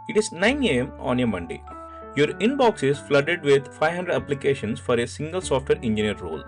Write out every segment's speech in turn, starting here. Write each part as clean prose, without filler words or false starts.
It is 9 a.m. on a Monday. Your inbox is flooded with 500 applications for a single software engineer role.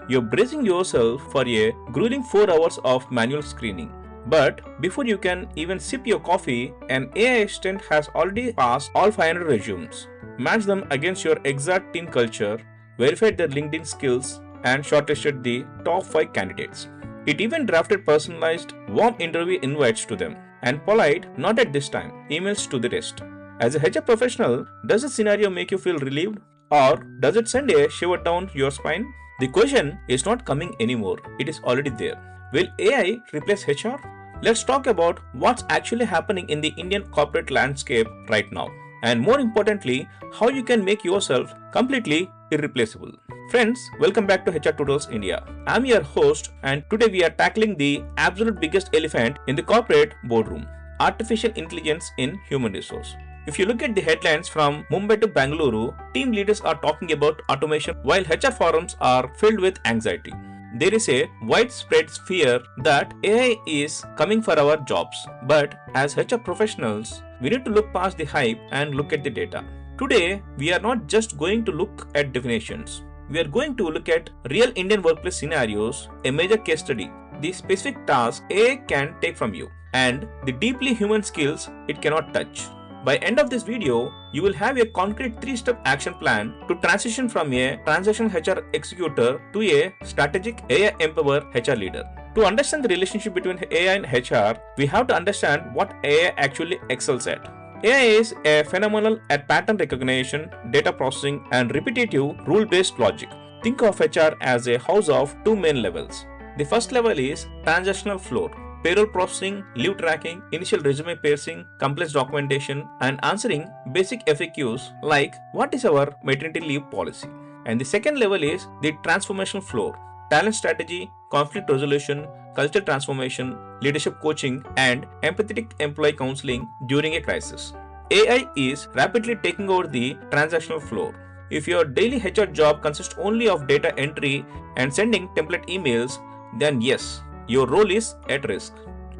You're bracing yourself for a grueling 4 hours of manual screening. But before you can even sip your coffee, an AI assistant has already passed all 500 resumes, matched them against your exact team culture, verified their LinkedIn skills, and shortlisted the top 5 candidates. It even drafted personalized, warm interview invites to them and polite, not at this time, emails to the rest. As a HR professional, does this scenario make you feel relieved? Or does it send a shiver down your spine? The question is not coming anymore, it is already there. Will AI replace HR? Let's talk about what's actually happening in the Indian corporate landscape right now. And more importantly, how you can make yourself completely irreplaceable. Friends, welcome back to HR Tutors India. I'm your host, and today we are tackling the absolute biggest elephant in the corporate boardroom: artificial intelligence in human resource. If you look at the headlines from Mumbai to Bangalore, team leaders are talking about automation while HR forums are filled with anxiety. There is a widespread fear that AI is coming for our jobs. But as HR professionals, we need to look past the hype and look at the data. Today, we are not just going to look at definitions. We are going to look at real Indian workplace scenarios, a major case study, the specific tasks AI can take from you, and the deeply human skills it cannot touch. By end of this video, you will have a concrete 3-step action plan to transition from a transactional HR executor to a strategic AI-empowered HR leader. To understand the relationship between AI and HR, we have to understand what AI actually excels at. AI is a phenomenal at pattern recognition, data processing, and repetitive rule-based logic. Think of HR as a house of 2 main levels. The first level is transactional floor: payroll processing, leave tracking, initial resume parsing, compliance documentation, and answering basic FAQs like what is our maternity leave policy. And the second level is the transformational floor: talent strategy, conflict resolution, culture transformation, leadership coaching, and empathetic employee counseling during a crisis. AI is rapidly taking over the transactional floor. If your daily HR job consists only of data entry and sending template emails, then yes, your role is at risk.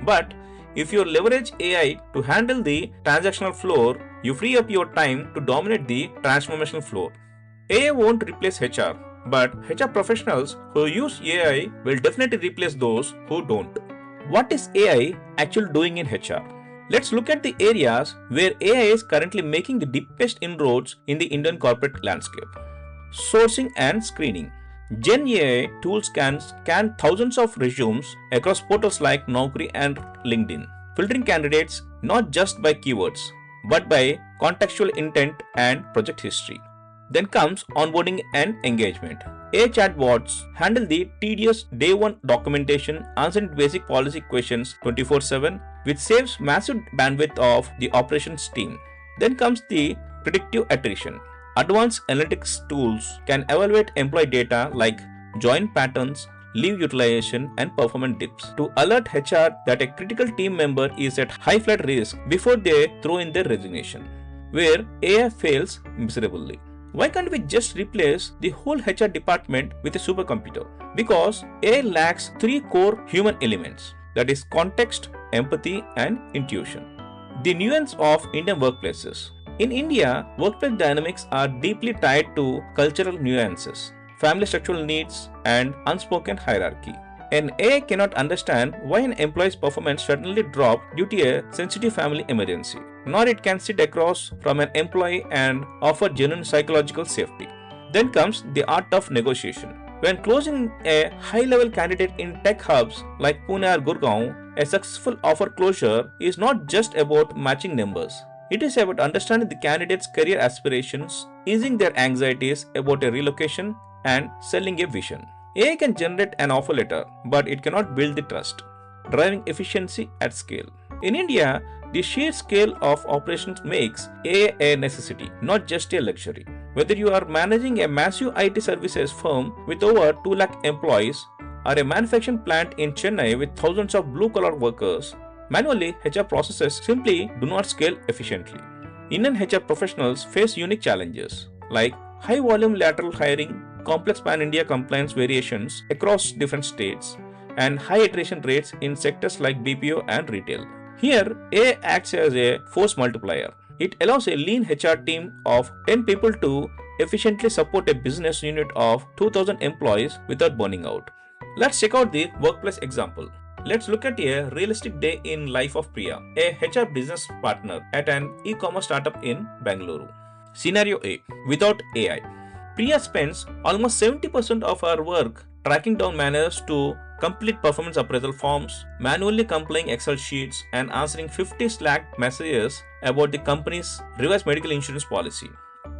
But if you leverage AI to handle the transactional floor, you free up your time to dominate the transformational floor. AI won't replace HR, but HR professionals who use AI will definitely replace those who don't. What is AI actually doing in HR? Let's look at the areas where AI is currently making the deepest inroads in the Indian corporate landscape. Sourcing and screening. Gen AI tools can scan thousands of resumes across portals like Naukri and LinkedIn, filtering candidates not just by keywords, but by contextual intent and project history. Then comes onboarding and engagement. AI chatbots handle the tedious day one documentation, answering basic policy questions 24/7, which saves massive bandwidth of the operations team. Then comes the predictive attrition. Advanced analytics tools can evaluate employee data like join patterns, leave utilization, and performance dips to alert HR that a critical team member is at high flight risk before they throw in their resignation, where AI fails miserably. Why can't we just replace the whole HR department with a supercomputer? Because AI lacks 3 core human elements, that is context, empathy, and intuition. The nuance of Indian workplaces. In India, workplace dynamics are deeply tied to cultural nuances, family structural needs, and unspoken hierarchy. An AI cannot understand why an employee's performance suddenly dropped due to a sensitive family emergency, nor it can sit across from an employee and offer genuine psychological safety. Then comes the art of negotiation. When closing a high-level candidate in tech hubs like Pune or Gurgaon, a successful offer closure is not just about matching numbers. It is about understanding the candidate's career aspirations, easing their anxieties about a relocation, and selling a vision. AI can generate an offer letter, but it cannot build the trust, driving efficiency at scale. In India, the sheer scale of operations makes AI a necessity, not just a luxury. Whether you are managing a massive IT services firm with over 2 lakh employees or a manufacturing plant in Chennai with thousands of blue-collar workers, manually HR processes simply do not scale efficiently. Indian HR professionals face unique challenges like high-volume lateral hiring, complex pan-India compliance variations across different states, and high attrition rates in sectors like BPO and retail. Here, AI acts as a force multiplier. It allows a lean HR team of 10 people to efficiently support a business unit of 2000 employees without burning out. Let's check out the workplace example. Let's look at a realistic day in life of Priya, a HR business partner at an e-commerce startup in Bangalore. Scenario A. Without AI. Priya spends almost 70% of her work tracking down managers to complete performance appraisal forms, manually compiling Excel sheets, and answering 50 Slack messages about the company's revised medical insurance policy.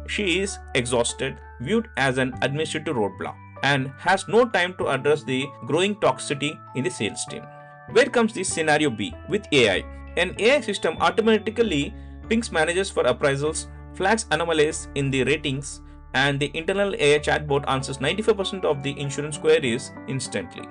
She is exhausted, viewed as an administrative roadblock, and has no time to address the growing toxicity in the sales team. Where comes the scenario B with AI? An AI system automatically pings managers for appraisals, flags anomalies in the ratings, and the internal AI chatbot answers 95% of the insurance queries instantly.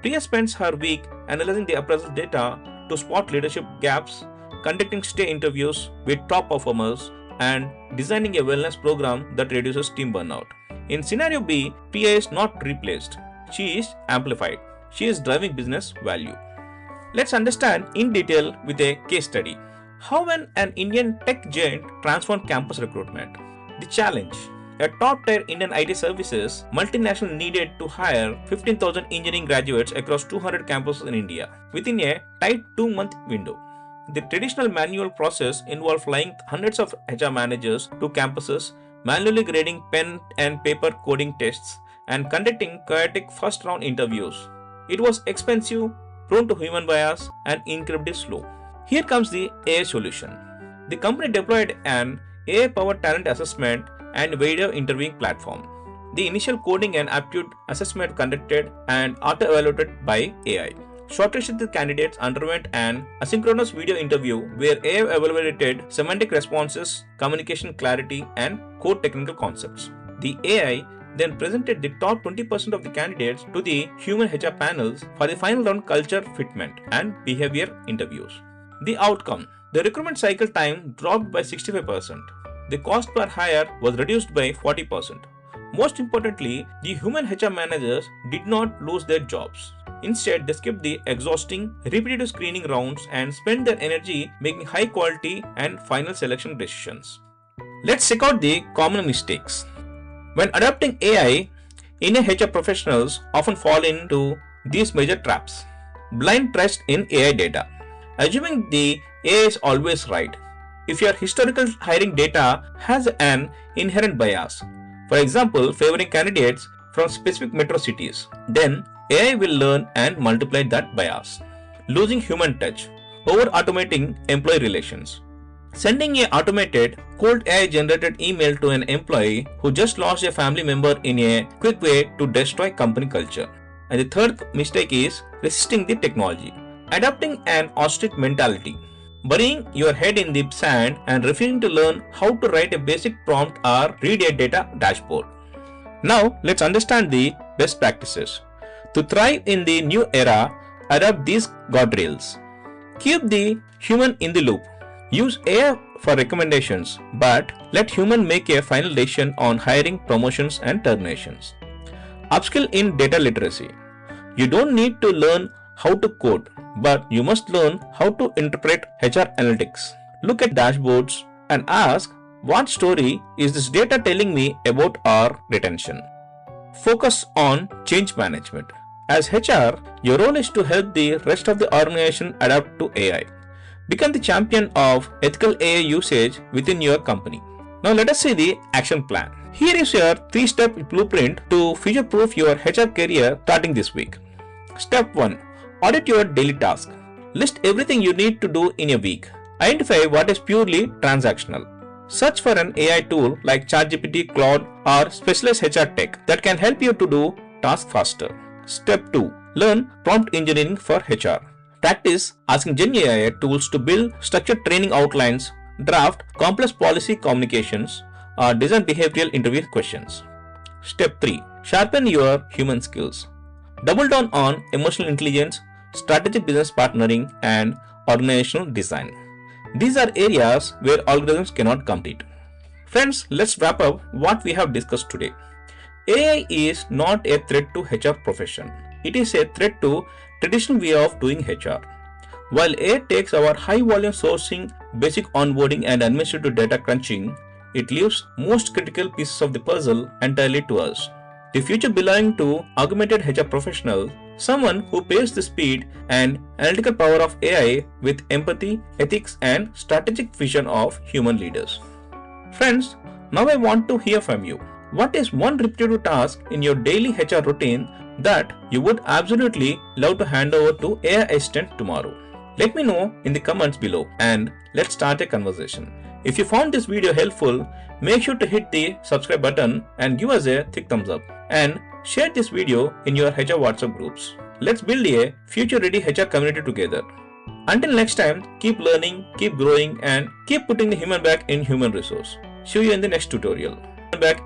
Priya spends her week analyzing the appraisal data to spot leadership gaps, conducting stay interviews with top performers, and designing a wellness program that reduces team burnout. In scenario B, Priya is not replaced. She is amplified. She is driving business value. Let's understand in detail with a case study. How an Indian tech giant transformed campus recruitment. The challenge. A top-tier Indian IT services multinational needed to hire 15,000 engineering graduates across 200 campuses in India within a tight 2-month window. The traditional manual process involved flying hundreds of HR managers to campuses, manually grading pen and paper coding tests, and conducting chaotic first-round interviews. It was expensive, prone to human bias, and incredibly slow. Here comes the AI solution. The company deployed an AI-powered talent assessment and video interviewing platform. The initial coding and aptitude assessment conducted and auto-evaluated by AI. Shortlisted candidates underwent an asynchronous video interview where AI evaluated semantic responses, communication clarity, and core technical concepts. The AI then presented the top 20% of the candidates to the human HR panels for the final round culture fitment and behavior interviews. The outcome: the recruitment cycle time dropped by 65%. The cost per hire was reduced by 40%. Most importantly, the human HR managers did not lose their jobs. Instead, they skipped the exhausting, repetitive screening rounds and spent their energy making high quality and final selection decisions. Let's check out the common mistakes. When adopting AI, Indian HR professionals often fall into these major traps. Blind trust in AI data. Assuming the AI is always right. If your historical hiring data has an inherent bias, for example, favoring candidates from specific metro cities, then AI will learn and multiply that bias. Losing human touch. Over-automating employee relations. Sending an automated, cold AI-generated email to an employee who just lost a family member in a quick way to destroy company culture. And the third mistake is resisting the technology. Adopting an ostrich mentality. Burying your head in the sand and refusing to learn how to write a basic prompt or read a data dashboard. Now, let's understand the best practices. To thrive in the new era, adopt these guardrails. Keep the human in the loop. Use AI for recommendations, but let human make a final decision on hiring, promotions, and terminations. Upskill in data literacy. You don't need to learn how to code, but you must learn how to interpret HR analytics. Look at dashboards and ask, what story is this data telling me about our retention? Focus on change management. As HR, your role is to help the rest of the organization adapt to AI. Become the champion of ethical AI usage within your company. Now let us see the action plan. Here is your 3-step blueprint to future-proof your HR career starting this week. Step 1. Audit your daily task. List everything you need to do in a week. Identify what is purely transactional. Search for an AI tool like ChatGPT, Claude, or specialized HR tech that can help you to do tasks faster. Step 2. Learn prompt engineering for HR. Practice asking Gen AI tools to build structured training outlines, draft complex policy communications, or design behavioral interview questions. Step 3. Sharpen your human skills. Double down on emotional intelligence, strategic business partnering, and organizational design. These are areas where algorithms cannot compete. Friends, let's wrap up what we have discussed today. AI is not a threat to HR profession. It is a threat to traditional way of doing HR. While AI takes our high volume sourcing basic onboarding and administrative data crunching, it leaves most critical pieces of the puzzle entirely to us. The future belonging to augmented HR professional, someone who pairs the speed and analytical power of AI with empathy, ethics, and strategic vision of human leaders. Friends, now I want to hear from you. What is one repetitive task in your daily HR routine that you would absolutely love to hand over to AI assistant tomorrow? Let me know in the comments below and let's start a conversation. If you found this video helpful, make sure to hit the subscribe button and give us a thick thumbs up. And share this video in your HR WhatsApp groups. Let's build a future-ready HR community together. Until next time, keep learning, keep growing, and keep putting the human back in human resource. See you in the next tutorial. Back